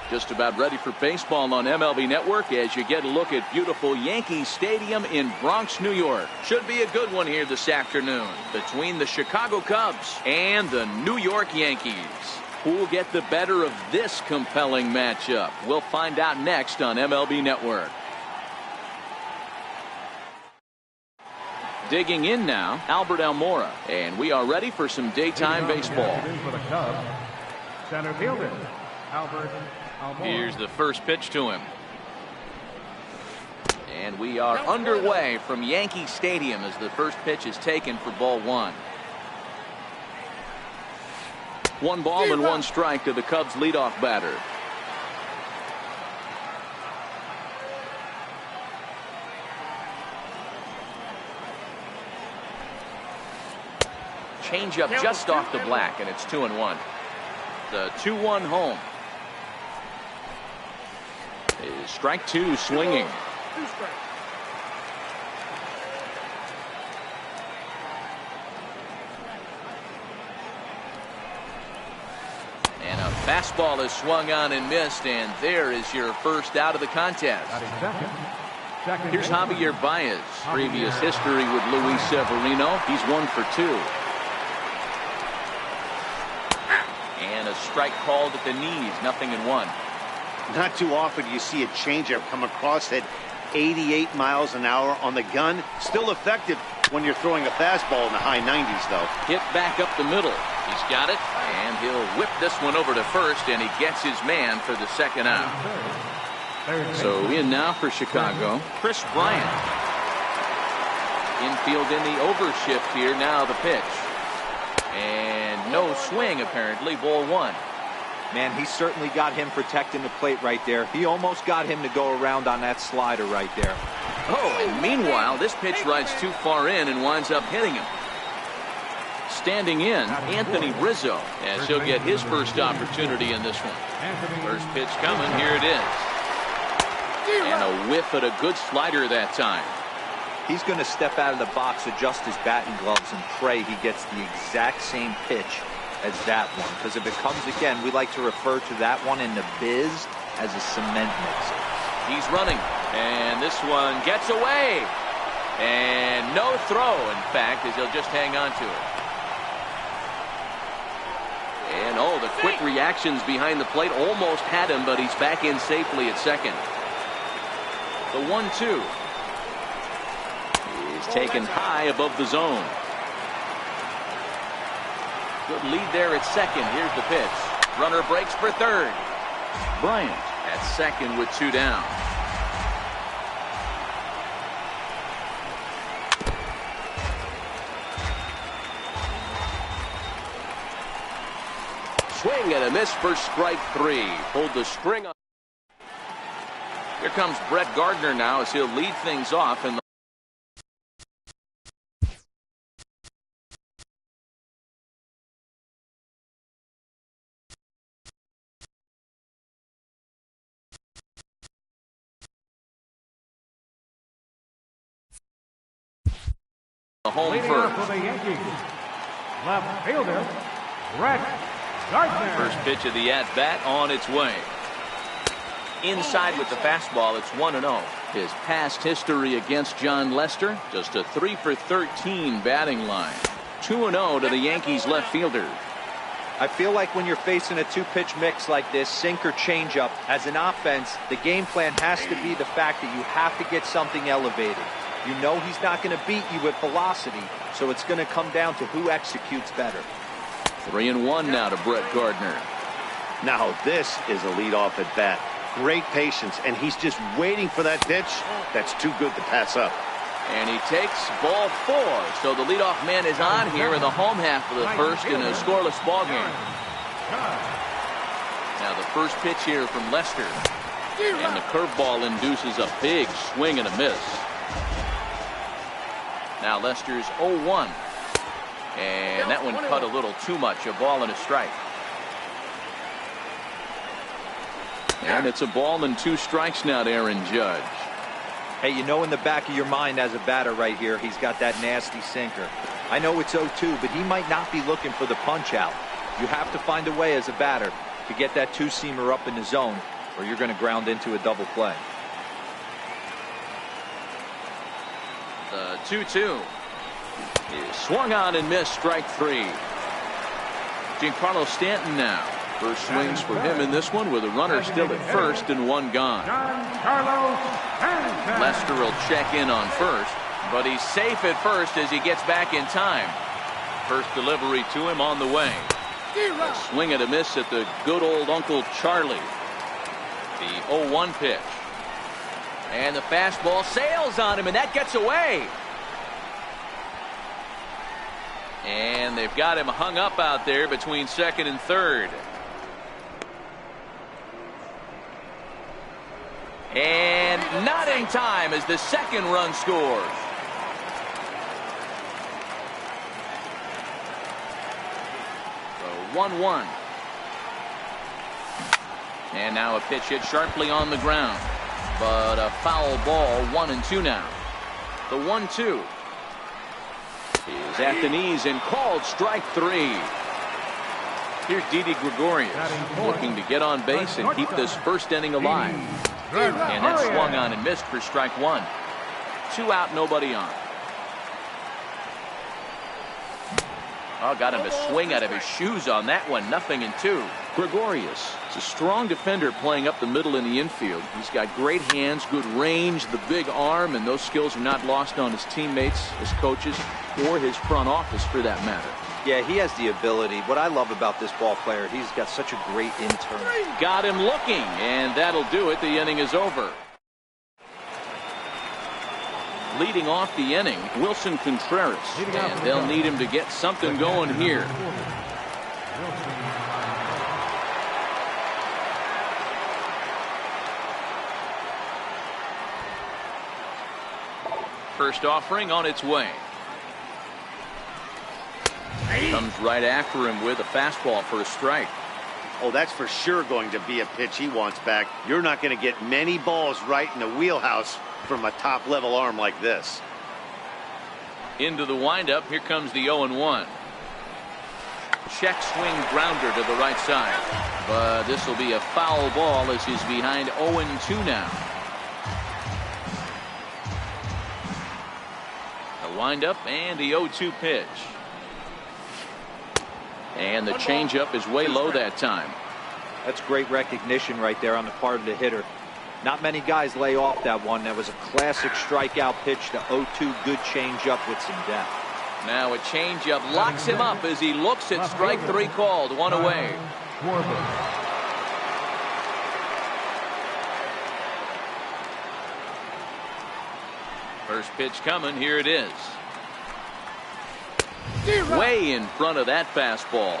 Just about ready for baseball on MLB Network as you get a look at beautiful Yankee Stadium in Bronx, New York. Should be a good one here this afternoon between the Chicago Cubs and the New York Yankees. Who will get the better of this compelling matchup? We'll find out next on MLB Network. Digging in now, Albert Almora, and we are ready for some daytime baseball. For the Cubs, center fielder, Albert Almora. Here's the first pitch to him. And we are underway from Yankee Stadium as the first pitch is taken for ball one. 1 ball and 1 strike to the Cubs leadoff batter. Change-up just off the black, and it's 2-1. The 2-1 home. Is strike 2 swinging. And a fastball is swung on and missed, and there is your first out of the contest. Here's Javier Baez. Previous history with Luis Severino. He's 1 for 2. And a strike called at the knees. 0-1. Not too often do you see a changeup come across at 88 miles an hour on the gun. Still effective when you're throwing a fastball in the high 90s, though. Hit back up the middle. He's got it, and he'll whip this one over to first, and he gets his man for the second out. So in now for Chicago, Chris Bryant. Infield in the overshift here. Now the pitch. And no swing, apparently. Ball 1. Man, he certainly got him protecting the plate right there. He almost got him to go around on that slider right there. Oh, and meanwhile, this pitch rides too far in and winds up hitting him. Standing in, Anthony Rizzo, as he'll get his first opportunity in this one. First pitch coming. Here it is. And a whiff at a good slider that time. He's going to step out of the box, adjust his batting gloves, and pray he gets the exact same pitch as that one. Because if it comes again, we like to refer to that one in the biz as a cement mixer. He's running, and this one gets away. And no throw, in fact, as he'll just hang on to it. And oh, the quick reactions behind the plate almost had him, but he's back in safely at second. The 1-2 is taken high above the zone. Good lead there at second. Here's the pitch. Runner breaks for third. Bryant at second with 2 down. Swing and a miss for strike 3. Pulled the string on. Here comes Brett Gardner now as he'll lead things off in the home first. For the Yankees, left fielder, Brett Gardner. First pitch of the at-bat on its way. Inside with the fastball, it's 1-0. His past history against John Lester, just a 3 for 13 batting line. 2-0 to the Yankees left fielder. I feel like when you're facing a 2-pitch mix like this, sink or changeup, as an offense, the game plan has to be the fact that you have to get something elevated. You know he's not going to beat you with velocity, so it's going to come down to who executes better. 3-1 now to Brett Gardner. Now this is a leadoff at bat. Great patience, and he's just waiting for that pitch. That's too good to pass up. And he takes ball 4. So the leadoff man is on here in the home half of the first in a scoreless ball game. Now the first pitch here from Lester. And the curveball induces a big swing and a miss. Now Lester's 0-1. And that one cut a little too much. A ball and a strike. And it's a ball and 2 strikes now to Aaron Judge. Hey, you know in the back of your mind as a batter right here, he's got that nasty sinker. I know it's 0-2, but he might not be looking for the punch out. You have to find a way as a batter to get that 2-seamer up in the zone, or you're going to ground into a double play. The 2-2 is swung on and missed, strike 3. Giancarlo Stanton now. First swings for him in this one with a runner still at first and 1 gone. Lester will check in on first, but he's safe at first as he gets back in time. First delivery to him on the way. A swing and a miss at the good old Uncle Charlie. The 0-1 pitch. And the fastball sails on him, and that gets away. And they've got him hung up out there between second and third. And not in time as the second run scores. So 1-1. And now a pitch hit sharply on the ground. But a foul ball, 1-2 now. The 1-2 is at the knees and called strike 3. Here's Didi Gregorius looking to get on base and keep this first inning alive. And that swung on and missed for strike 1. 2 out, nobody on. Oh, got him to swing out of his shoes on that one. 0-2. Gregorius is a strong defender playing up the middle in the infield. He's got great hands, good range, the big arm, and those skills are not lost on his teammates, his coaches, or his front office for that matter. Yeah, he has the ability. What I love about this ball player, he's got such a great in-turn. Got him looking, and that'll do it. The inning is over. Leading off the inning, Wilson Contreras, and they'll need him to get something going here. First offering on its way. Comes right after him with a fastball for a strike. Oh, that's for sure going to be a pitch he wants back. You're not going to get many balls right in the wheelhouse from a top-level arm like this. Into the windup, here comes the 0-1. Check swing grounder to the right side. But this will be a foul ball as he's behind 0-2 now. The windup and the 0-2 pitch. And the changeup is way low that time. That's great recognition right there on the part of the hitter. Not many guys lay off that one. That was a classic strikeout pitch. The 0-2 good changeup with some depth. Now a changeup locks him up as he looks at strike 3 called. 1 away. First pitch coming. Here it is. Way in front of that fastball.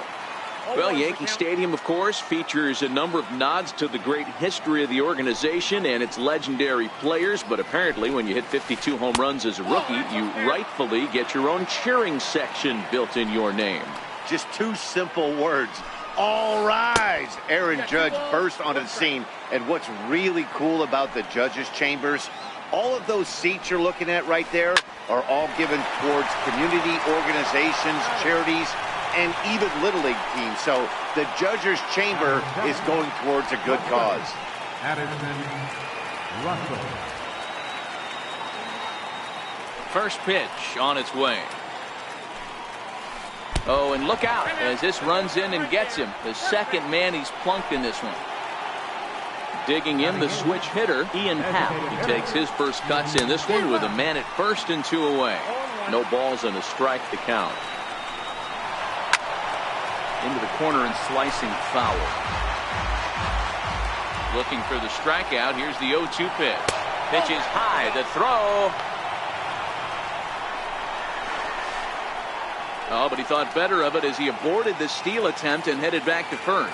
Well, Yankee Stadium, of course, features a number of nods to the great history of the organization and its legendary players. But apparently, when you hit 52 home runs as a rookie, you rightfully get your own cheering section built in your name. Just 2 simple words. All rise. Aaron Judge burst onto the scene. And what's really cool about the judges' chambers, all of those seats you're looking at right there are all given towards community organizations, charities, and even Little League teams. So the judges' chamber is going towards a good cause. First pitch on its way. Oh, and look out as this runs in and gets him. The second man he's plunked in this one. Digging in, the switch hitter, Ian Happ. He takes his first cuts in this one with a man at first and 2 away. No balls and a strike to count. Into the corner and slicing foul. Looking for the strikeout. Here's the 0-2 pitch. Pitch is high. The throw. Oh, but he thought better of it as he aborted the steal attempt and headed back to first.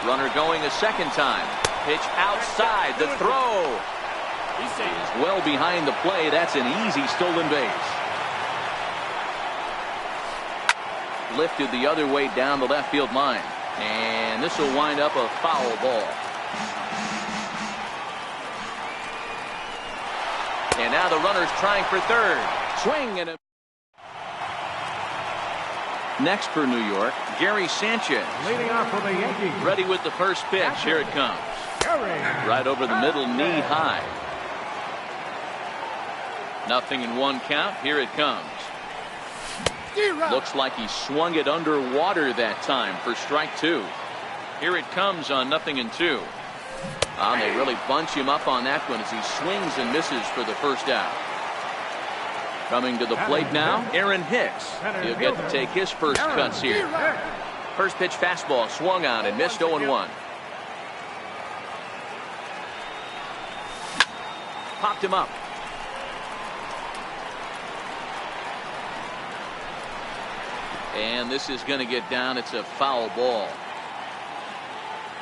Runner going a second time. Pitch outside. The throw is well behind the play. That's an easy stolen base. Lifted the other way down the left field line. And this will wind up a foul ball. And now the runner's trying for third. Swing and a... Next for New York, Gary Sanchez. Leading off for the Yankees. Ready with the first pitch. Here it comes. Right over the middle, knee high. 0-1 count. Here it comes. Looks like he swung it underwater that time for strike 2. Here it comes on 0-2. And they really bunch him up on that one as he swings and misses for the first out. Coming to the plate now, Aaron Hicks. He'll get to take his first cuts here. First pitch fastball swung on and missed 0-1. Popped him up. And this is going to get down. It's a foul ball.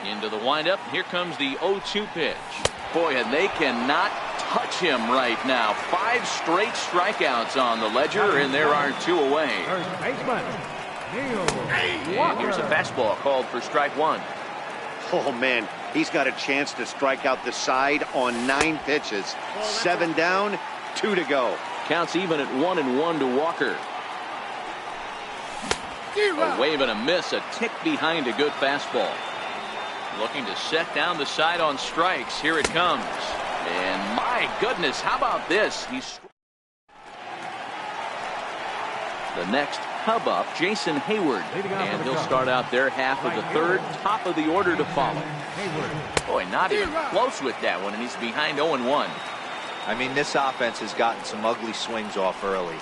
Into the windup. Here comes the 0-2 pitch. Boy, and they cannot touch him right now. 5 straight strikeouts on the ledger, and there are 2 away. And here's a fastball called for strike 1. Oh, man, He's got a chance to strike out the side on 9 pitches. 7 down, 2 to go. Counts even at 1-1 to Walker. A wave and a miss, a tick behind a good fastball. Looking to set down the side on strikes. Here it comes. And my goodness, how about this? The next hub up, Jason Hayward. And he'll start out their half of the third, top of the order to follow. Boy, not even close with that one, and he's behind 0-1. I mean, this offense has gotten some ugly swings off early.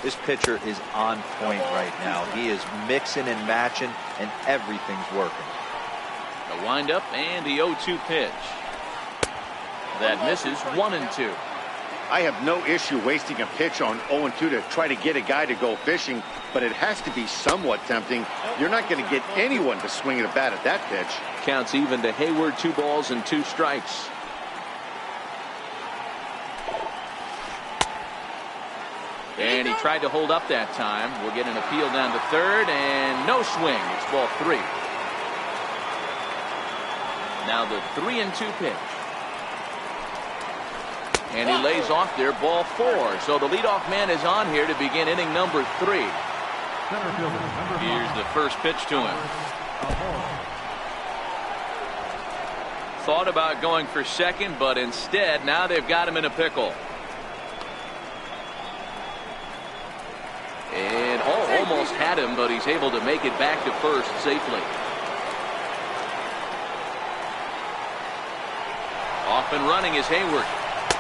This pitcher is on point right now. He is mixing and matching, and everything's working. The windup and the 0-2 pitch. That misses. 1-2. I have no issue wasting a pitch on 0-2 to try to get a guy to go fishing, but it has to be somewhat tempting. You're not going to get anyone to swing at a bat at that pitch. Counts even to Hayward. 2 balls and 2 strikes. And he tried to hold up that time. We'll get an appeal down to third, and no swing. It's ball 3. Now the 3-2 pitch. And he lays off there, ball 4. So the leadoff man is on here to begin inning number 3. Here's the first pitch to him. Thought about going for second, but instead now they've got him in a pickle. And almost had him, but he's able to make it back to first safely. Off and running is Hayward.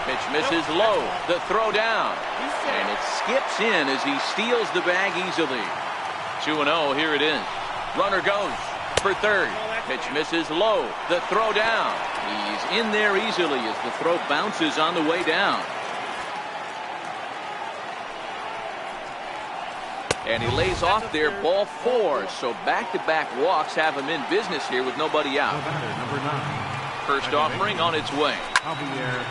Pitch misses low. The throw down. And it skips in as he steals the bag easily. 2-0. Here it is. Runner goes for third. Pitch misses low. The throw down. He's in there easily as the throw bounces on the way down. And he lays off there, ball 4. So back-to-back walks have him in business here with nobody out. First offering on its way.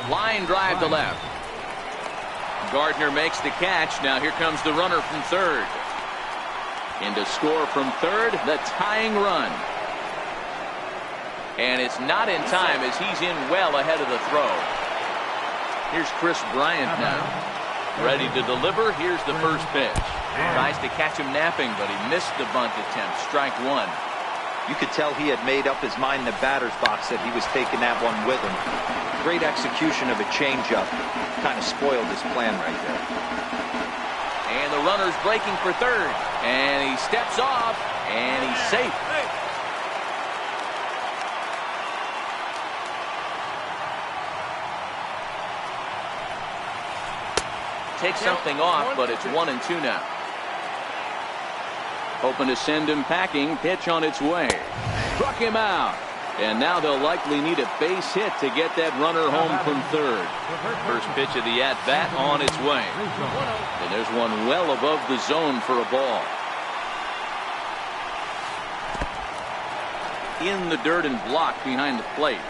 Line drive to left. Gardner makes the catch. Now here comes the runner from third. And to score from third, the tying run. And it's not in time as he's in well ahead of the throw. Here's Chris Bryant now. Ready to deliver. Here's the first pitch. Tries to catch him napping, but he missed the bunt attempt. Strike 1. You could tell he had made up his mind in the batter's box that he was taking that one with him. Great execution of a changeup. Kind of spoiled his plan right there. And the runner's breaking for third. And he steps off, and he's safe. Takes something off, but it's 1-2 now. Hoping to send him packing. Pitch on its way. Struck him out. And now they'll likely need a base hit to get that runner home from third. First pitch of the at-bat on its way. And there's one well above the zone for a ball. In the dirt and blocked behind the plate.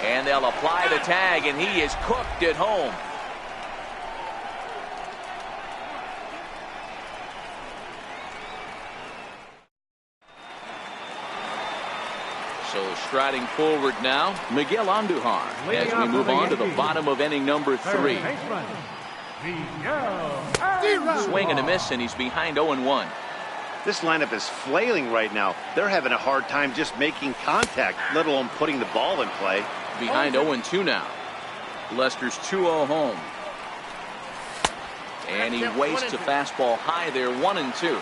And they'll apply the tag, and he is cooked at home. So striding forward now, Miguel Andujar as we move on to the bottom of inning number 3. Swing and a miss, and he's behind 0-1. This lineup is flailing right now. They're having a hard time just making contact, let alone putting the ball in play. Behind 0-2 now. Lester's 2-0 home. And he wastes a fastball high there, 1-2.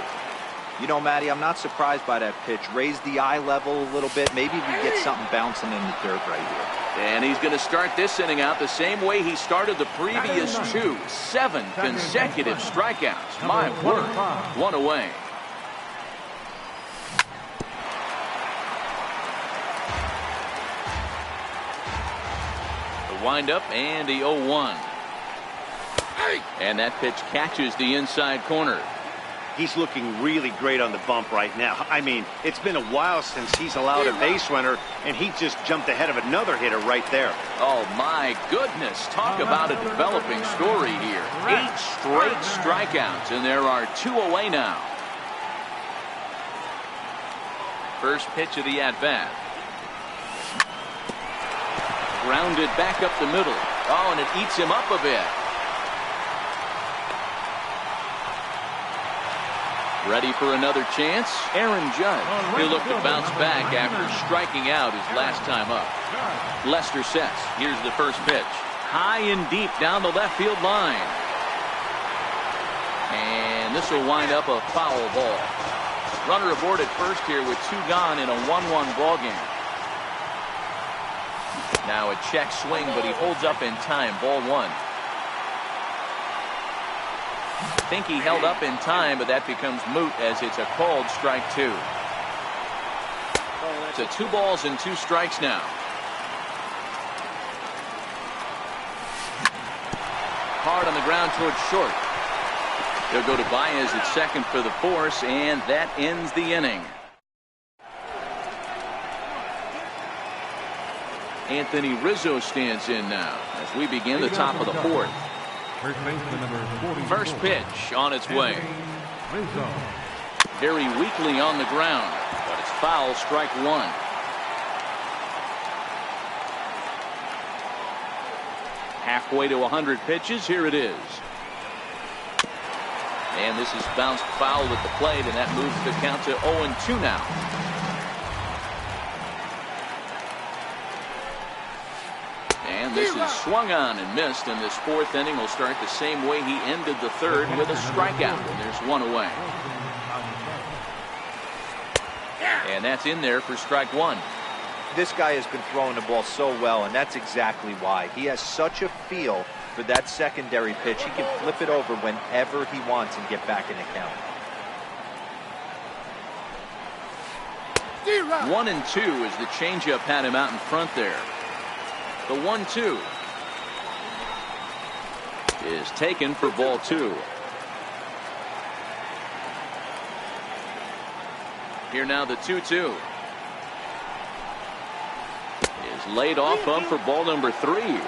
You know, Matty, I'm not surprised by that pitch. Raise the eye level a little bit. Maybe we get something bouncing in the dirt right here. And he's going to start this inning out the same way he started the previous 2. 7 consecutive strikeouts. My word. 1 away. The windup and the 0-1. And that pitch catches the inside corner. He's looking really great on the bump right now. I mean, it's been a while since he's allowed a base runner, and he just jumped ahead of another hitter right there. Oh, my goodness. Talk about a developing story here. 8 straight strikeouts, and there are 2 away now. First pitch of the at-bat. Grounded back up the middle. Oh, and it eats him up a bit. Ready for another chance? Aaron Judge. He'll look to bounce back after striking out his last time up. Lester sets. Here's the first pitch. High and deep down the left field line. And this will wind up a foul ball. Runner aboard at first here with 2 gone in a 1-1 ball game. Now a check swing, but he holds up in time. Ball 1. I think he held up in time, but that becomes moot as it's a called strike 2. So 2 balls and 2 strikes now. Hard on the ground towards short. They'll go to Baez at second for the force, and that ends the inning. Anthony Rizzo stands in now as we begin the top of the 4th. First pitch on its way. Very weakly on the ground, but it's foul, strike 1. Halfway to 100 pitches. Here it is. And this is bounced foul at the plate, and that moves the count to 0-2 now. And this is swung on and missed, and this 4th inning will start the same way he ended the 3rd with a strikeout. And there's 1 away. And that's in there for strike 1. This guy has been throwing the ball so well, and that's exactly why. He has such a feel for that secondary pitch. He can flip it over whenever he wants and get back in the count. 1-2 as the changeup had him out in front there. The 1-2 is taken for ball 2. Here now the 2-2 is laid off up for ball number 3.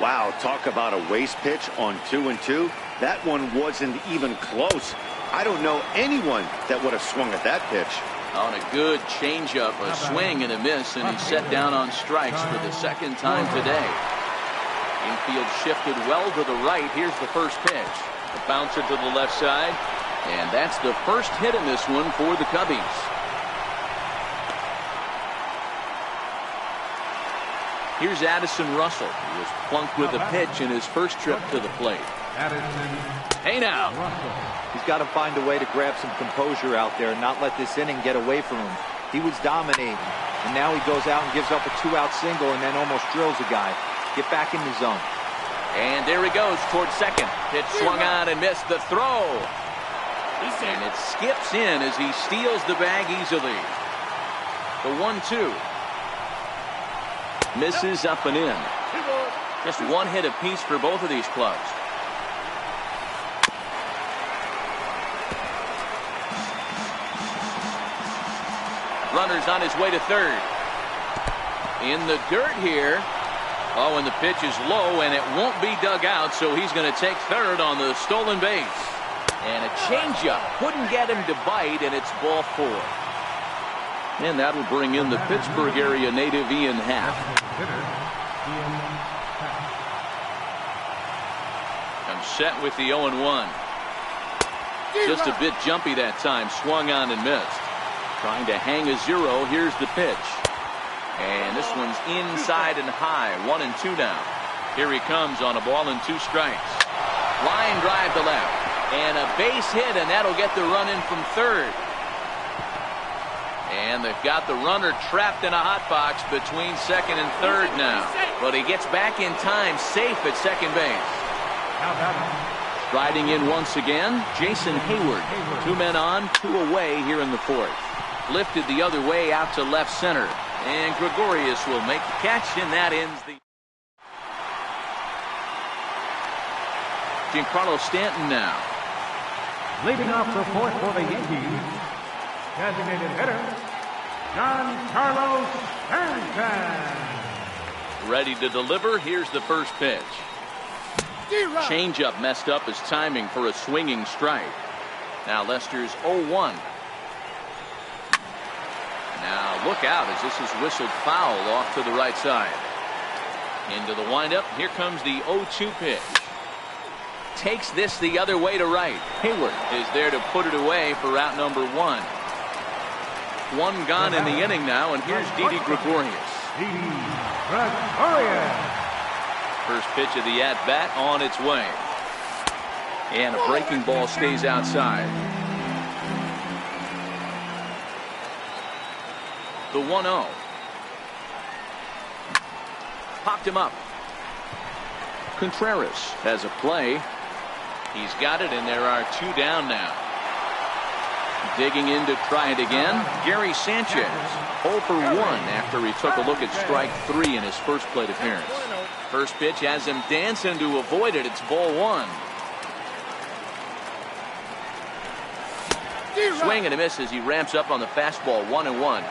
Wow, talk about a waste pitch on 2-2. That one wasn't even close. I don't know anyone that would have swung at that pitch. On a good changeup, a swing and a miss, and he's set down on strikes for the 2nd time today. Infield shifted well to the right. Here's the first pitch. The bouncer to the left side, and that's the first hit in this one for the Cubbies. Here's Addison Russell, who was plunked with a pitch in his first trip to the plate. Hey now. He's got to find a way to grab some composure out there and not let this inning get away from him. He was dominating, and now he goes out and gives up a 2-out single and then almost drills a guy. Get back in the zone. And there he goes towards second. Pitch swung on and missed the throw. And it skips in as he steals the bag easily. The 1-2. Misses up and in. Just 1 hit apiece for both of these clubs. Runner's on his way to 3rd. In the dirt here. Oh, and the pitch is low, and it won't be dug out, so he's going to take 3rd on the stolen base. And a changeup couldn't get him to bite, and it's ball 4. And that'll bring in the Pittsburgh area native Ian Happ. I'm set with the 0-1. Just a bit jumpy that time. Swung on and missed. Trying to hang a 0. Here's the pitch. And this one's inside and high. 1-2 now. Here he comes on a ball and 2 strikes. Line drive to left. And a base hit, and that'll get the run in from 3rd. And they've got the runner trapped in a hot box between 2nd and 3rd now. But he gets back in time, safe at second base. Riding in once again, Jason Hayward. 2 men on, 2 away here in the 4th. Lifted the other way out to left center. And Gregorius will make the catch, and that ends the... Giancarlo Stanton now. Leading off the 4th for the Yankees, designated hitter, Giancarlo Stanton. Ready to deliver. Here's the first pitch. Changeup messed up his timing for a swinging strike. Now Lester's 0-1. Now look out as this is whistled foul off to the right side. Into the windup. Here comes the 0-2 pitch. Takes this the other way to right. Hayward is there to put it away for out number 1. One gone in the inning now, and here's Didi Gregorius. First pitch of the at-bat on its way. And a breaking ball stays outside. The 1-0. Popped him up. Contreras has a play. He's got it, and there are 2 down now. Digging in to try it again, Gary Sanchez, 0 for 1 after he took a look at strike 3 in his first plate appearance. First pitch has him dancing to avoid it. It's ball 1. Swing and a miss as he ramps up on the fastball. 1-1.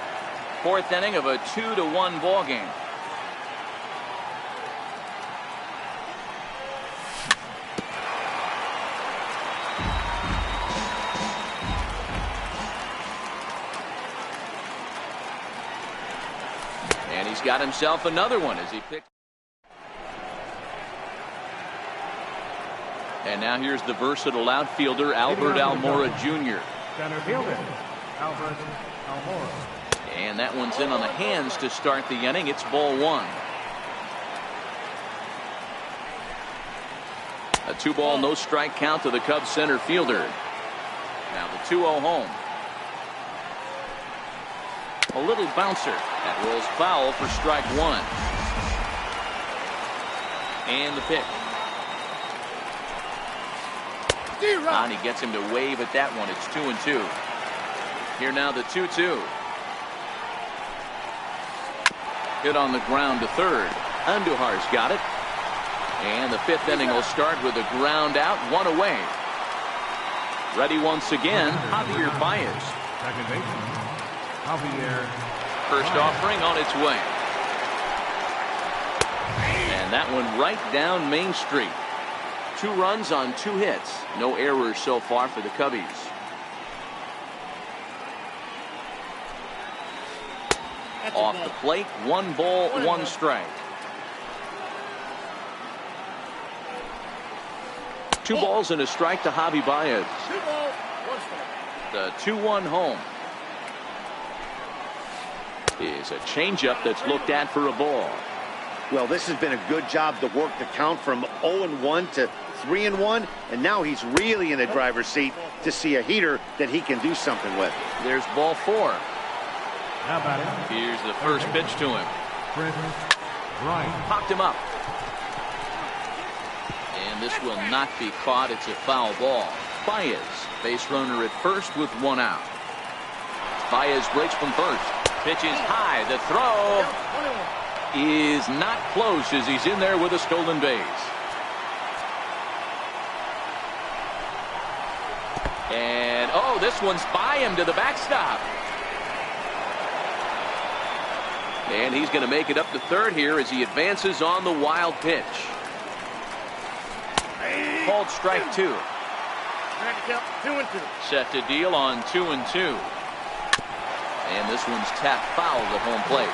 Fourth inning of a 2-1 ball game. And he's got himself another one as he picks. And now here's the versatile outfielder Albert Almora Jr. Center fielder, Albert Almora. And that one's in on the hands to start the inning. It's ball 1. A 2-ball, no strike count to the Cubs center fielder. Now the 2-0 home. A little bouncer that rolls foul for strike 1. And the pitch. And he gets him to wave at that one. It's 2-2. Here now the 2-2. Hit on the ground to third. Andujar's got it. And the 5th inning will start with a ground out, 1 away. Ready once again, Javier Baez. Second baseman, Javier. First offering on its way. And that one right down Main Street. 2 runs on 2 hits. No errors so far for the Cubbies. Off the plate, 1 ball, 1 strike. 2 balls and a strike to Javi Baez. 2 balls, 1 strike. The 2-1 home. Is a changeup that's looked at for a ball. Well, this has been a good job to work the count from 0-1 to 3-1, and now he's really in the driver's seat to see a heater that he can do something with. There's ball 4. How about it? Here's the first pitch to him. Right. Popped him up. And this will not be caught. It's a foul ball. Baez, base runner at first with 1 out. Baez breaks from first. Pitches high. The throw is not close as he's in there with a stolen base. And, oh, this one's by him to the backstop. And he's going to make it up to third here as he advances on the wild pitch. Called strike 2. Count 2-2. Set to deal on 2-2. And this one's tapped foul at home plate.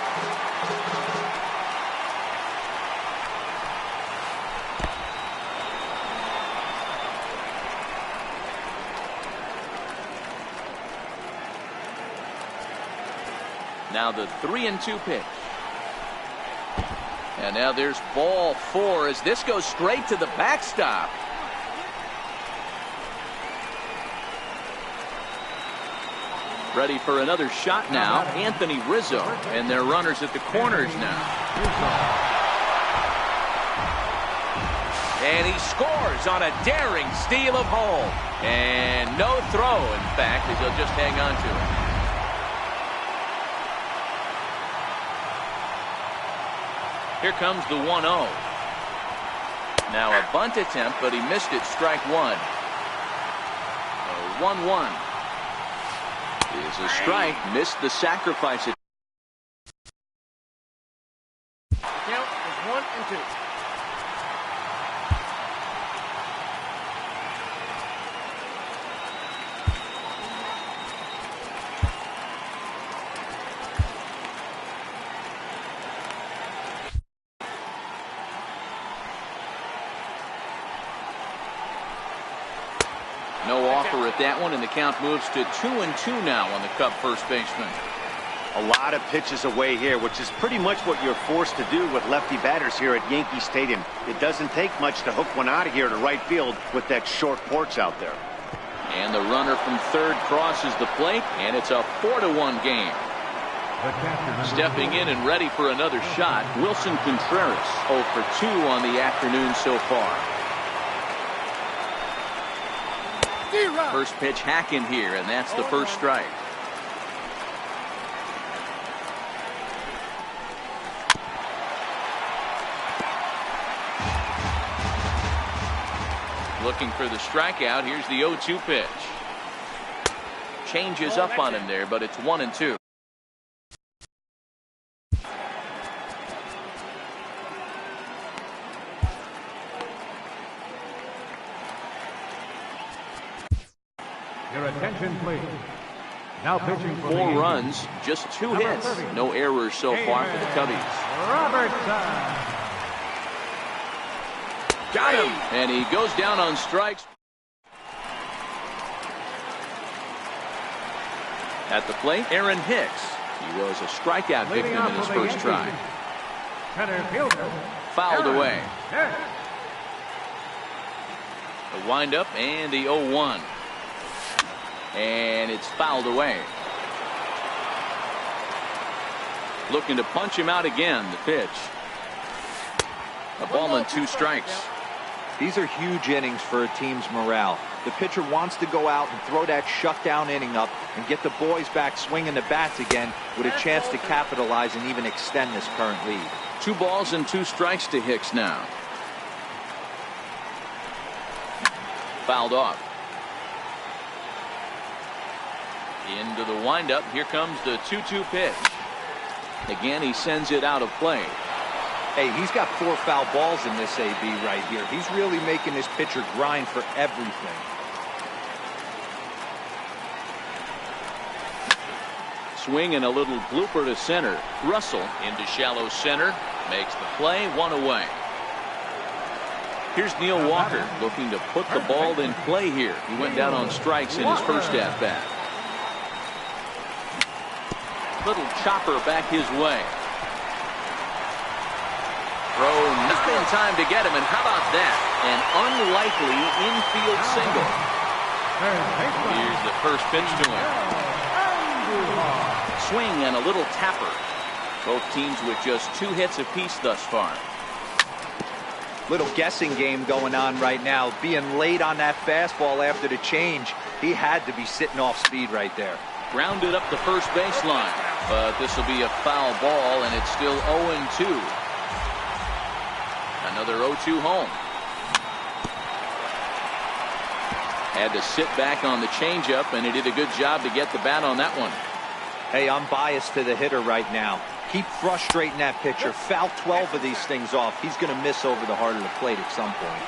Now the 3-2 pitch. And now there's ball 4 as this goes straight to the backstop. Ready for another shot now, Anthony Rizzo, and their runners at the corners now. And he scores on a daring steal of home. And no throw, in fact, as he'll just hang on to it. Here comes the 1-0. Now a bunt attempt, but he missed it, strike 1. 1-1. Is a strike, missed the sacrifice. The count is 1-2. No offer at that one, and the count moves to 2-2 now on the Cub first baseman. A lot of pitches away here, which is pretty much what you're forced to do with lefty batters here at Yankee Stadium. It doesn't take much to hook one out of here to right field with that short porch out there. And the runner from third crosses the plate, and it's a 4-1 game. Stepping in and ready for another shot, Wilson Contreras, 0 for 2 on the afternoon so far. First pitch hack in here, and that's the first strike. Looking for the strikeout. Here's the 0-2 pitch. Changes up on him there, but it's 1-2. Your attention, please. Now pitching for 4 runs, just 2 hits. No errors so far for the Cubbies. Robertson. Got him! And he goes down on strikes. At the plate, Aaron Hicks. He was a strikeout victim in his first try. Fouled away. The windup and the 0-1. And it's fouled away. Looking to punch him out again, the pitch. A ball and 2 strikes. These are huge innings for a team's morale. The pitcher wants to go out and throw that shutdown inning up and get the boys back swinging the bats again with a chance to capitalize and even extend this current lead. 2 balls and 2 strikes to Hicks now. Fouled off. Into the windup. Here comes the 2-2 pitch. Again, he sends it out of play. Hey, he's got 4 foul balls in this AB right here. He's really making this pitcher grind for everything. Swing and a little blooper to center. Russell into shallow center. Makes the play, 1 away. Here's Neil Walker looking to put the ball in play here. He went down on strikes in his first at-bat. Little chopper back his way. Throw not in time to get him, and how about that? An unlikely infield single. Here's the first pitch to him. Swing and a little tapper. Both teams with just 2 hits apiece thus far. Little guessing game going on right now. Being late on that fastball after the change. He had to be sitting off speed right there. Grounded up the first baseline, but this will be a foul ball, and it's still 0-2. Another 0-2 home. Had to sit back on the changeup, and he did a good job to get the bat on that one. Hey, I'm biased to the hitter right now. Keep frustrating that pitcher. Foul 12 of these things off. He's going to miss over the heart of the plate at some point.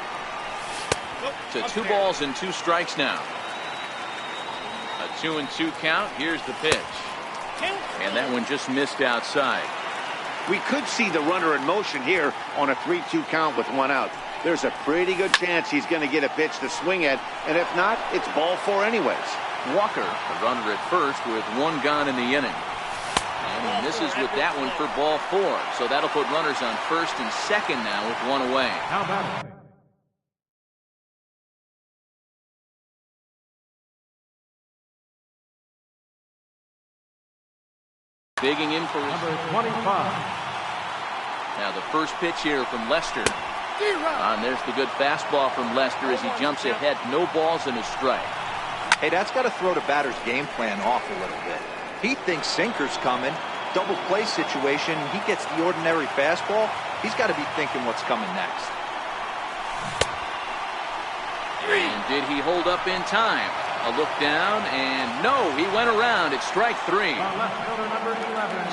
To 2 balls and 2 strikes now. A 2-2 count. Here's the pitch. And that one just missed outside. We could see the runner in motion here on a 3-2 count with 1 out. There's a pretty good chance he's going to get a pitch to swing at, and if not, it's ball 4 anyways. Walker, the runner at first with 1 gone in the inning. And he misses with that one for ball 4. So that'll put runners on first and second now with 1 away. How about it? Bigging in for his number 25. Now the first pitch here from Lester. And there's the good fastball from Lester as he jumps ahead. No balls and a strike. Hey, that's got to throw the batter's game plan off a little bit. He thinks sinker's coming. Double play situation. He gets the ordinary fastball. He's got to be thinking what's coming next. And did he hold up in time? A look down, and no, he went around. It's strike 3.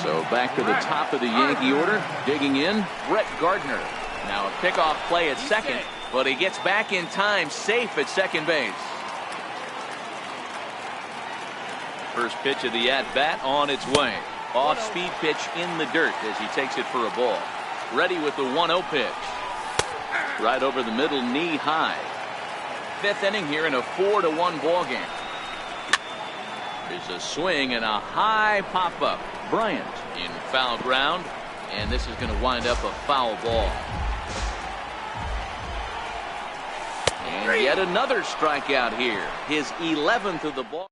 So back to the top of the Yankee order. Digging in, Brett Gardner. Now a pickoff play at second, but he gets back in time, safe at second base. First pitch of the at-bat on its way. Off-speed pitch in the dirt as he takes it for a ball. Ready with the 1-0 pitch. Right over the middle, knee high. fifth inning here in a 4-1 ball game. There's a swing and a high pop-up. Bryant in foul ground, and this is going to wind up a foul ball. And yet another strikeout here. His 11th of the ball.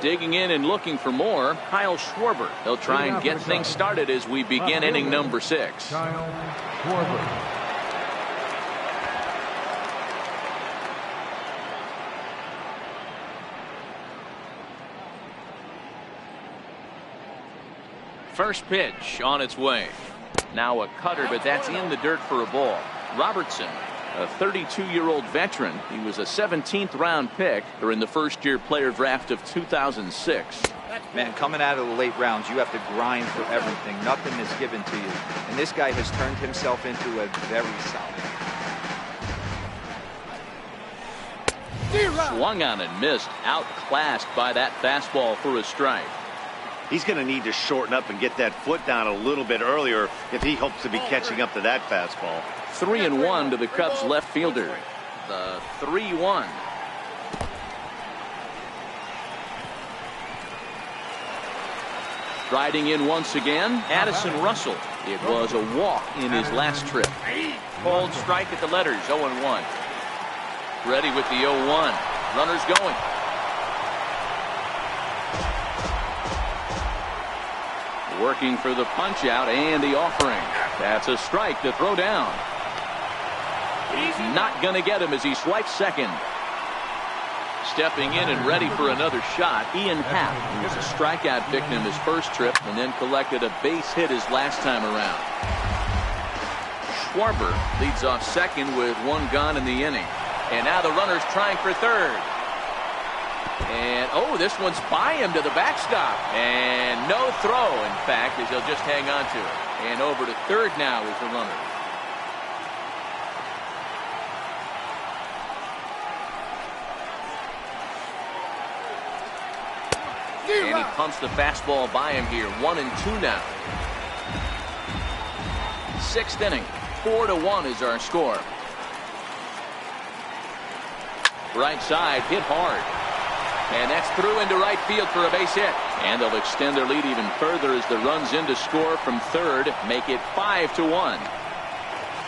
Digging in and looking for more, Kyle Schwarber. They'll try and get things started as we begin inning number 6. Kyle Schwarber. First pitch on its way. Now a cutter, but that's in the dirt for a ball. Robertson, a 32-year-old veteran. He was a 17th round pick during the first-year player draft of 2006. Man, coming out of the late rounds, you have to grind for everything. Nothing is given to you. And this guy has turned himself into a very solid. Swung on and missed. Outclassed by that fastball for a strike. He's going to need to shorten up and get that foot down a little bit earlier if he hopes to be catching up to that fastball. 3-1 to the Cubs left fielder. The 3-1. Riding in once again, Addison Russell. It was a walk in his last trip. Called strike at the letters, 0-1. Ready with the 0-1. Runners going. Working for the punch out and the offering. That's a strike to throw down. He's not going to get him as he swipes second. Stepping in and ready for another shot, Ian Happ, who was a strikeout victim his first trip and then collected a base hit his last time around. Schwarber leads off second with one gone in the inning. And now the runner's trying for third. And, oh, this one's by him to the backstop. And no throw, in fact, as he'll just hang on to it. And over to third now is the runner. And he pumps the fastball by him here. 1-2 now. Sixth inning. 4-1 is our score. Right side, hit hard. And that's through into right field for a base hit. And they'll extend their lead even further as the runs in to score from third, make it 5-1.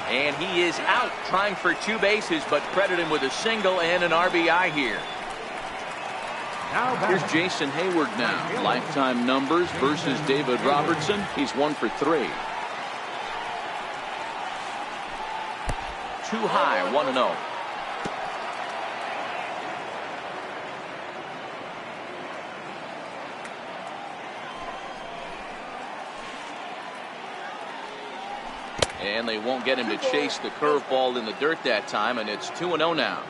And he is out trying for two bases, but credit him with a single and an RBI here. Here's Jason Hayward now. Lifetime numbers versus David Robertson. He's 1 for 3. Too high, 1-0. And they won't get him to chase the curveball in the dirt that time, and it's 2-0 now.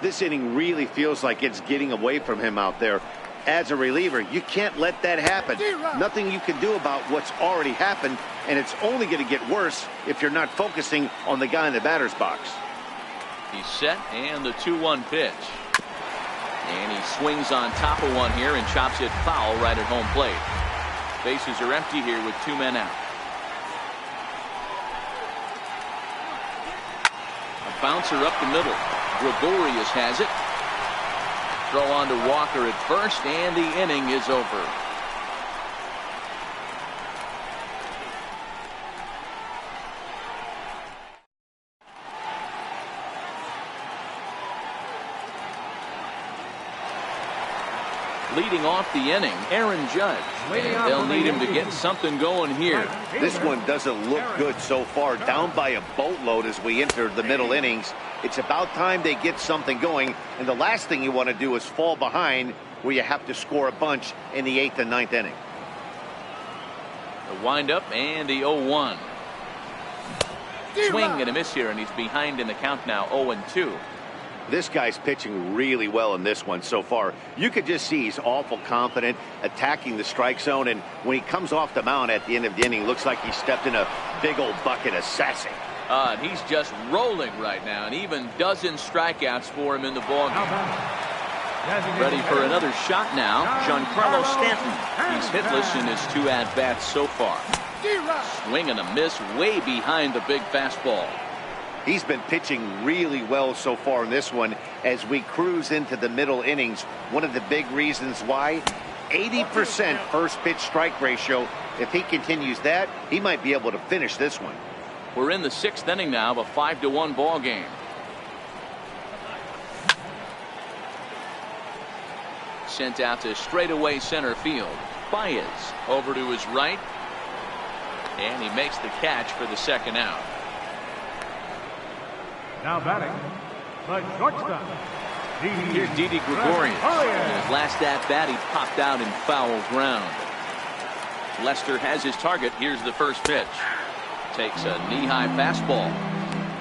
This inning really feels like it's getting away from him out there. As a reliever, you can't let that happen. Nothing you can do about what's already happened, and it's only going to get worse if you're not focusing on the guy in the batter's box. He's set, and the 2-1 pitch. And he swings on top of one here and chops it foul right at home plate. Bases are empty here with 2 men out. A bouncer up the middle. Gregorius has it. Throw on to Walker at first, and the inning is over. Leading off the inning, Aaron Judge. And they'll need him to get something going here. This one doesn't look good so far. Down by a boatload as we enter the middle innings. It's about time they get something going. And the last thing you want to do is fall behind where you have to score a bunch in the 8th and 9th inning. The windup and the 0-1. Swing and a miss here, and he's behind in the count now, 0-2. This guy's pitching really well in this one so far. You could just see he's awful confident, attacking the strike zone, and when he comes off the mound at the end of the inning, looks like he stepped in a big old bucket of sassy. And he's just rolling right now, and even dozen strikeouts for him in the ballgame. Ready for another shot now, Giancarlo Stanton. He's hitless in his 2 at-bats so far. Swing and a miss way behind the big fastball. He's been pitching really well so far in this one as we cruise into the middle innings. One of the big reasons why, 80% first pitch strike ratio. If he continues that, he might be able to finish this one. We're in the 6th inning now of a 5-1 ball game. Sent out to straightaway center field. Baez over to his right. And he makes the catch for the 2nd out. Now batting, the shortstop. Here's Didi Gregorius. In his last at bat, he popped out in foul ground. Lester has his target. Here's the first pitch. Takes a knee-high fastball.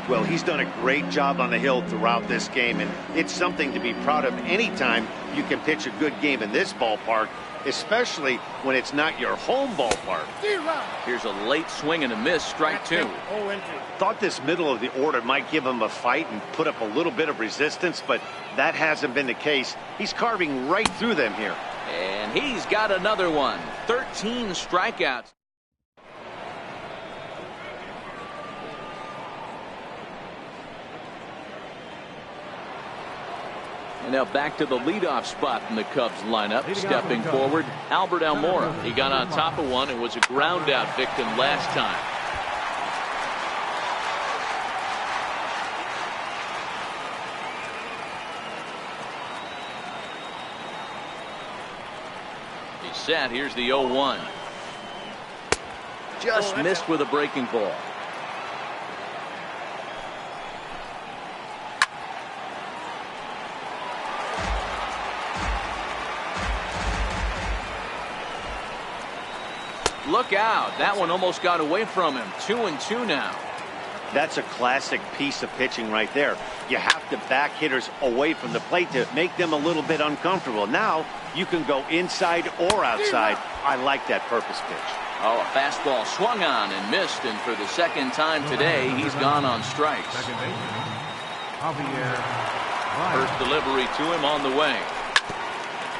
Well, he's done a great job on the hill throughout this game, and it's something to be proud of anytime you can pitch a good game in this ballpark, especially when it's not your home ballpark. Here's a late swing and a miss, strike 2. Thought this middle of the order might give him a fight and put up a little bit of resistance, but that hasn't been the case. He's carving right through them here. And he's got another one. 13 strikeouts. And now back to the leadoff spot in the Cubs lineup. Stepping forward, Albert Almora. He got on top of one and was a ground out victim last time. He's set. Here's the 0-1. Just missed with a breaking ball. Look out. That one almost got away from him. 2-2 now. That's a classic piece of pitching right there. You have to back hitters away from the plate to make them a little bit uncomfortable. Now you can go inside or outside. I like that purpose pitch. Oh, a fastball swung on and missed, and for the 2nd time today, he's gone on strikes. First delivery to him on the way.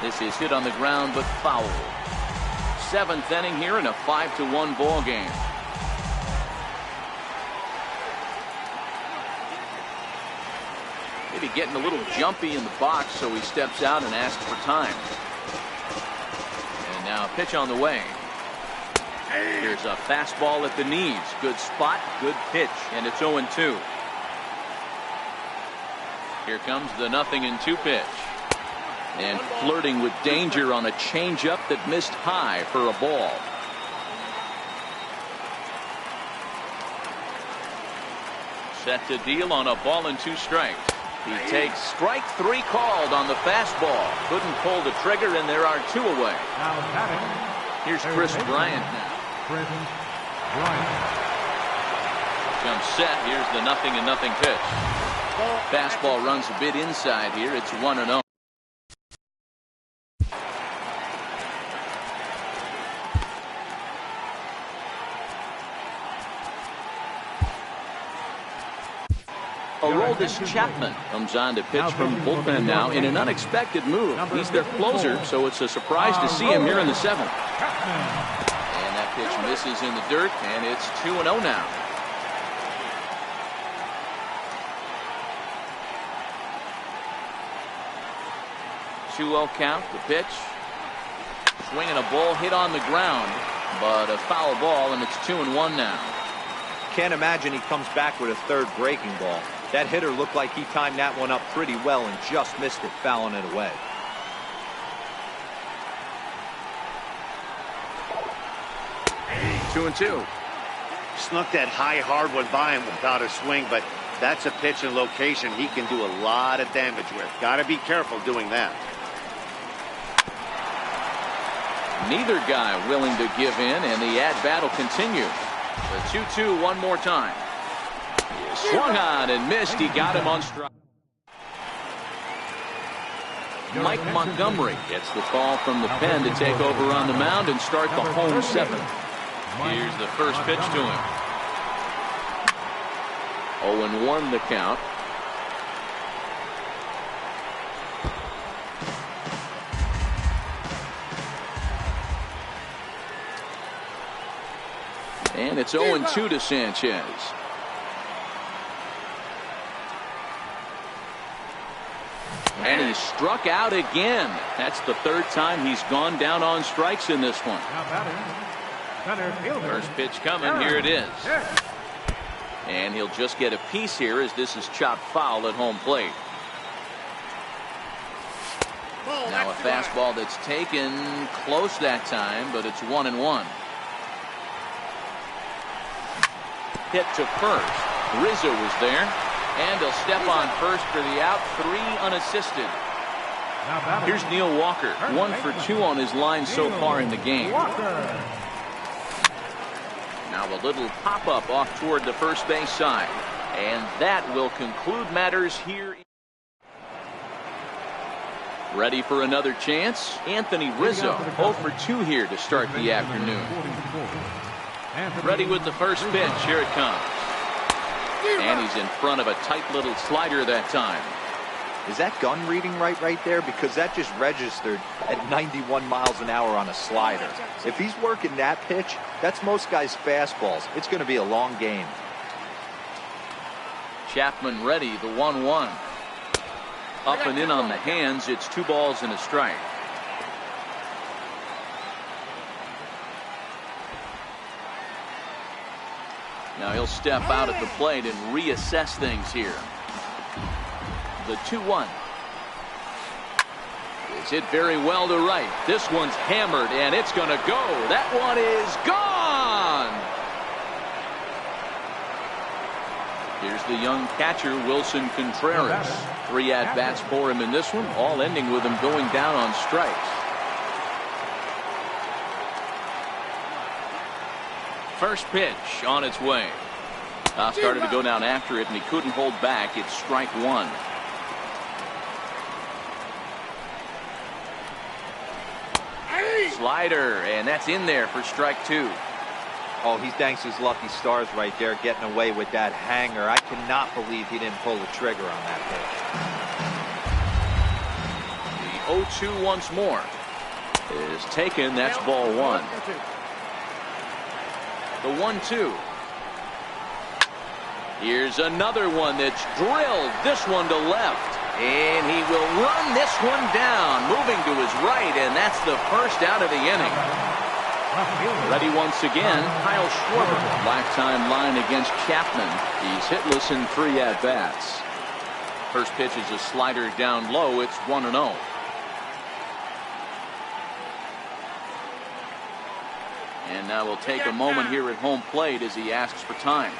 This is hit on the ground but foul. 7th inning here in a 5-1 ball game. Maybe getting a little jumpy in the box, so he steps out and asks for time. And now a pitch on the way. Here's a fastball at the knees. Good spot, good pitch, and it's 0-2. Here comes the 0-2 pitch. And flirting with danger on a changeup that missed high for a ball. Set to deal on a ball and 2 strikes. He takes strike 3 called on the fastball. Couldn't pull the trigger, and there are 2 away. Here's Chris Bryant now. Comes set. Here's the 0-0 pitch. Fastball runs a bit inside here. It's 1-0. Aroldis Chapman comes on to pitch from the bullpen now in an unexpected move. He's their closer, so it's a surprise to see him here in the 7th. And that pitch misses in the dirt, and it's 2-0 now. Two-0 count, the pitch. Swinging a ball hit on the ground, but a foul ball, and it's 2-1 now. Can't imagine he comes back with a 3rd breaking ball. That hitter looked like he timed that one up pretty well and just missed it, fouling it away. Two and two. Snuck that high hard one by him without a swing, but that's a pitch and location he can do a lot of damage with. Got to be careful doing that. Neither guy willing to give in, and the at-bat will continue. The 2-2 one more time. Swung on and missed. He got him on strike. Mike Montgomery gets the call from the pen to take over on the mound and start the home 7th. Here's the first pitch to him. 0-1 the count. And it's 0-2 to Sanchez. And he struck out again. That's the third time he's gone down on strikes in this one. Now batting, center fielder. First pitch coming. Here it is. And he'll just get a piece here as this is chopped foul at home plate. Now a fastball that's taken close that time, but it's 1-1. Hit to first. Rizzo was there, and he'll step on first for the out. 3 unassisted. Now batting, Here's Neil Walker, 1 for 2 on his line so far in the game. Walker. Now a little pop-up off toward the first base side. And that will conclude matters here. Ready for another chance? Anthony Rizzo, 0 for 2 here to start the afternoon. Ready with the first pitch. Here it comes. And he's in front of a tight little slider that time. Is that gun reading right there? Because that just registered at 91 miles an hour on a slider. If he's working that pitch, that's most guys' fastballs. It's going to be a long game. Chapman ready, the 1-1. Up and in on the hands. It's 2 balls and a strike. Now he'll step out at the plate and reassess things here. The 2-1. It's hit very well to right. This one's hammered, and it's going to go. That one is gone. Here's the young catcher, Wilson Contreras. 3 at-bats for him in this one, all ending with him going down on strikes. First pitch on its way. Started to go down after it, and he couldn't hold back. It's strike 1. Slider, and that's in there for strike 2. Oh, he thanks his lucky stars right there, getting away with that hanger. I cannot believe he didn't pull the trigger on that pitch. The 0-2 once more is taken. That's ball 1. The 1-2. Here's another one that's drilled. This one to left. And he will run this one down, moving to his right, and that's the first out of the inning. Ready once again, Kyle Schwarber. Lifetime line against Chapman. He's hitless in 3 at-bats. First pitch is a slider down low. It's 1-0. And now we'll take a moment here at home plate as he asks for time.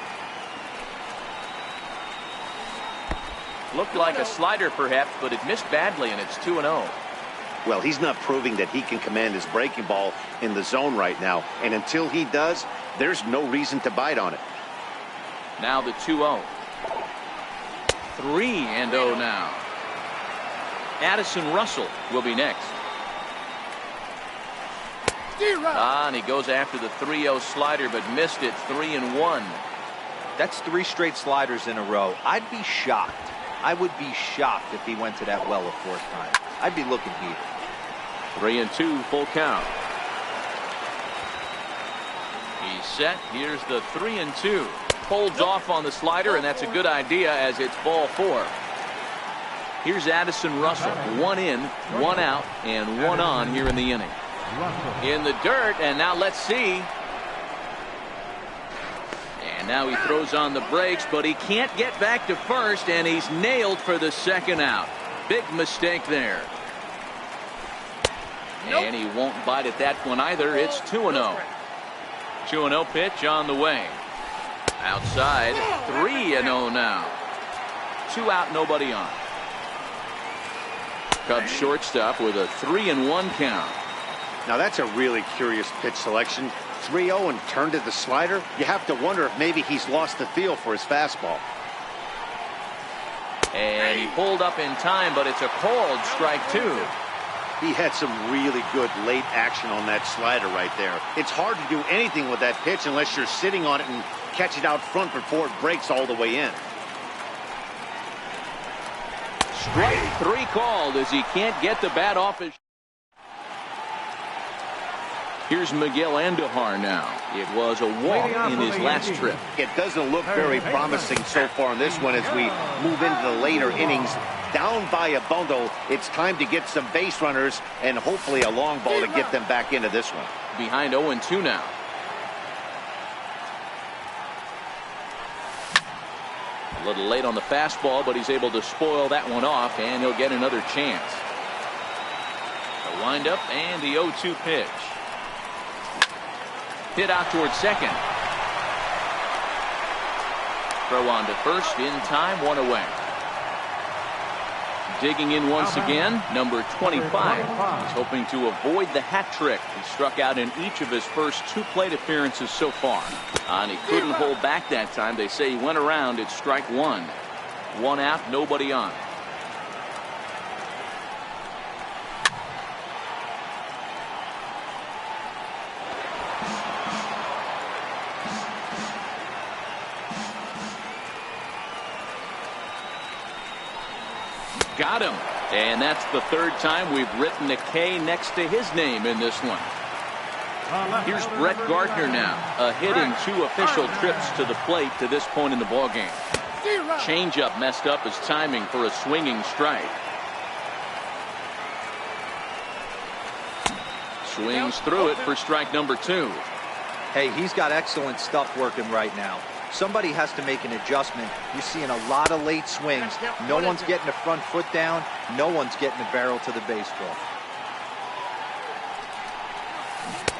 Looked like a slider perhaps, but it missed badly, and it's 2-0. Well, he's not proving that he can command his breaking ball in the zone right now. And until he does, there's no reason to bite on it. Now the 2-0. 3-0 now. Addison Russell will be next. And he goes after the 3-0 slider, but missed it. 3-1. That's 3 straight sliders in a row. I'd be shocked. I would be shocked if he went to that well a 4th time. I'd be looking heated. 3-2, full count. He's set. Here's the 3-2. Holds off on the slider, and that's a good idea as it's ball 4. Here's Addison Russell. 1 in, 1 out, and 1 on here in the inning. In the dirt, and now let's see. And now he throws on the brakes, but he can't get back to first, and he's nailed for the 2nd out. Big mistake there. And he won't bite at that one either. It's 2-0. 2-0 pitch on the way. Outside, 3-0 now. 2 out, nobody on. Cubs shortstop with a 3-1 count. Now that's a really curious pitch selection. 3-0 and turned to the slider. You have to wonder if maybe he's lost the feel for his fastball. And he pulled up in time, but it's a called strike 2. He had some really good late action on that slider right there. It's hard to do anything with that pitch unless you're sitting on it and catch it out front before it breaks all the way in. Strike 3 called as he can't get the bat off his. Here's Miguel Andujar now. It was a walk in his last trip. It doesn't look very promising so far in this one as we move into the later innings. down by a bundle. It's time to get some base runners and hopefully a long ball to get them back into this one. Behind 0-2 now. A little late on the fastball, but he's able to spoil that one off, and he'll get another chance. The windup and the 0-2 pitch. Hit out towards second. Throw on to first in time, one away. Digging in once again, number 25. He's hoping to avoid the hat trick. He struck out in each of his first 2 plate appearances so far. And he couldn't hold back that time. They say he went around at strike 1. 1 out, nobody on. Got him. And that's the 3rd time we've written a K next to his name in this one. Here's Brett Gardner now. A hit in 2 official trips to the plate to this point in the ballgame. Changeup messed up his timing for a swinging strike. Swings through it for strike number 2. Hey, he's got excellent stuff working right now. Somebody has to make an adjustment. You're seeing a lot of late swings. No one's getting the front foot down. No one's getting the barrel to the baseball.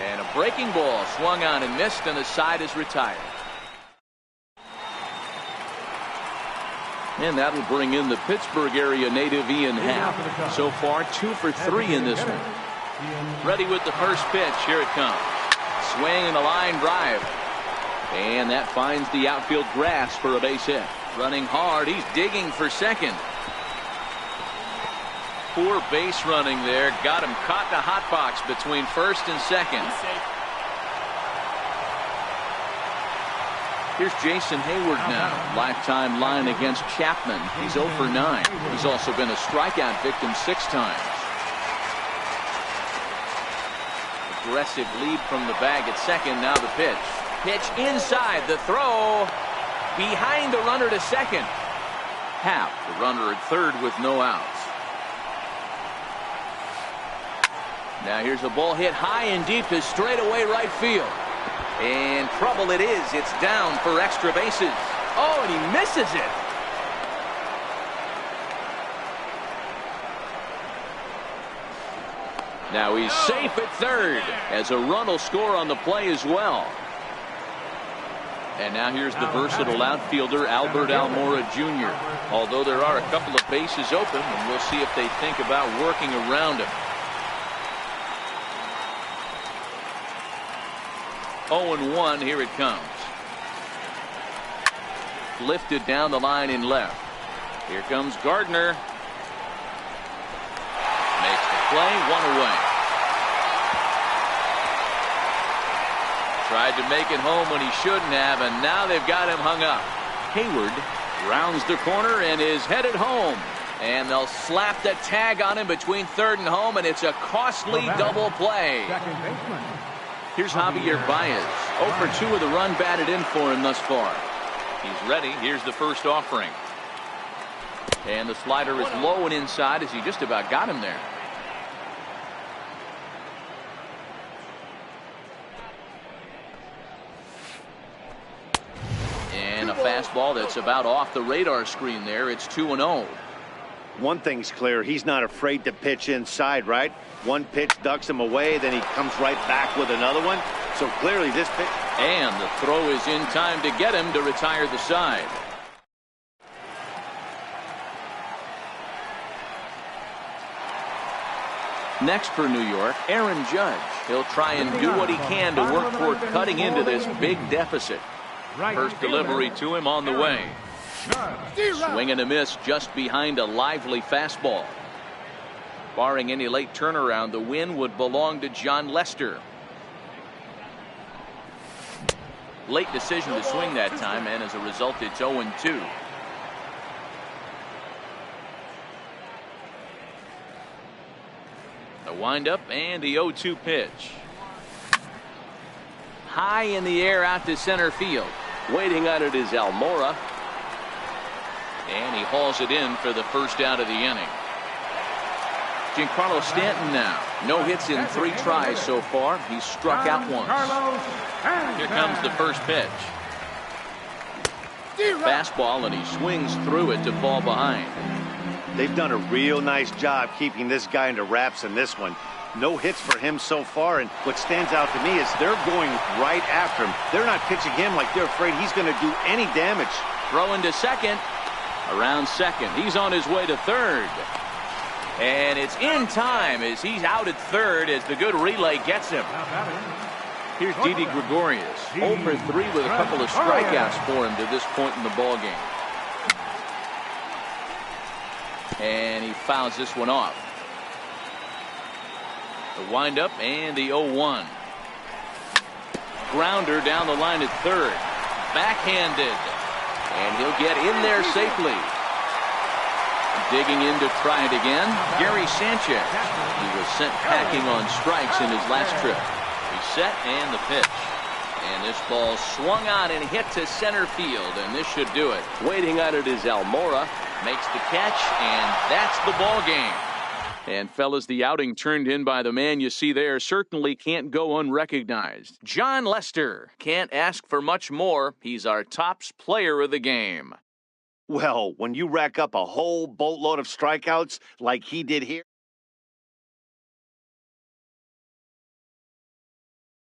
And a breaking ball swung on and missed, and the side is retired. And that'll bring in the Pittsburgh area native Ian Happ. So far 2 for 3 in this one. Ready with the first pitch. Here it comes. Swing and a line drive. And that finds the outfield grass for a base hit. Running hard. He's digging for second. Poor base running there. Got him caught in a hot box between first and second. Here's Jason Hayward now. Lifetime line against Chapman. He's 0 for 9. He's also been a strikeout victim 6 times. Aggressive lead from the bag at second. Now the pitch. Pitch inside. The throw behind the runner to second. Happ, the runner at third with no outs. Now here's a ball hit high and deep to straightaway right field. And trouble it is. It's down for extra bases. Oh, and he misses it. Now he's safe at third as a run will score on the play as well. And now here's the versatile outfielder Albert Almora Jr. Although there are a couple of bases open, and we'll see if they think about working around him. 0-1, here it comes. Lifted down the line in left. Here comes Gardner. Makes the play, 1 away. Tried to make it home when he shouldn't have, and now they've got him hung up. Hayward rounds the corner and is headed home. And they'll slap the tag on him between third and home, and it's a costly double play. Here's Javier Baez. 0 for 2 with a run batted in for him thus far. He's ready. Here's the first offering. And the slider is low and inside as he just about got him there. And a fastball that's about off the radar screen there. It's 2-0. One thing's clear. He's not afraid to pitch inside, right? One pitch ducks him away, then he comes right back with another one. So clearly this pitch. And the throw is in time to get him to retire the side. Next for New York, Aaron Judge. He'll try and do what he can to work toward cutting into this big deficit. First delivery to him on the way. Swing and a miss just behind a lively fastball. Barring any late turnaround, the win would belong to John Lester. Late decision to swing that time, and as a result, it's 0-2. The windup and the 0-2 pitch. High in the air out to center field. Waiting on it is Almora. And he hauls it in for the first out of the inning. Giancarlo Stanton now. No hits in 3 tries so far. He's struck out once. Here comes the first pitch. Fastball, and he swings through it to fall behind. They've done a real nice job keeping this guy into wraps in this one. No hits for him so far, and what stands out to me is they're going right after him. They're not pitching him like they're afraid he's going to do any damage. Throwing to second. Around second. He's on his way to third. And it's in time as he's out at third as the good relay gets him. Here's Didi Gregorius. 0 for 3 with a couple of strikeouts for him to this point in the ballgame. And he fouls this one off. The windup and the 0-1. Grounder down the line at third. Backhanded. And he'll get in there safely. Digging in to try it again, Gary Sanchez. He was sent packing on strikes in his last trip. He's set and the pitch. And this ball swung on and hit to center field, and this should do it. Waiting on it is Almora. Makes the catch, and that's the ball game. And fellas, the outing turned in by the man you see there certainly can't go unrecognized. John Lester. Can't ask for much more. He's our tops player of the game. Well, when you rack up a whole boatload of strikeouts like he did here.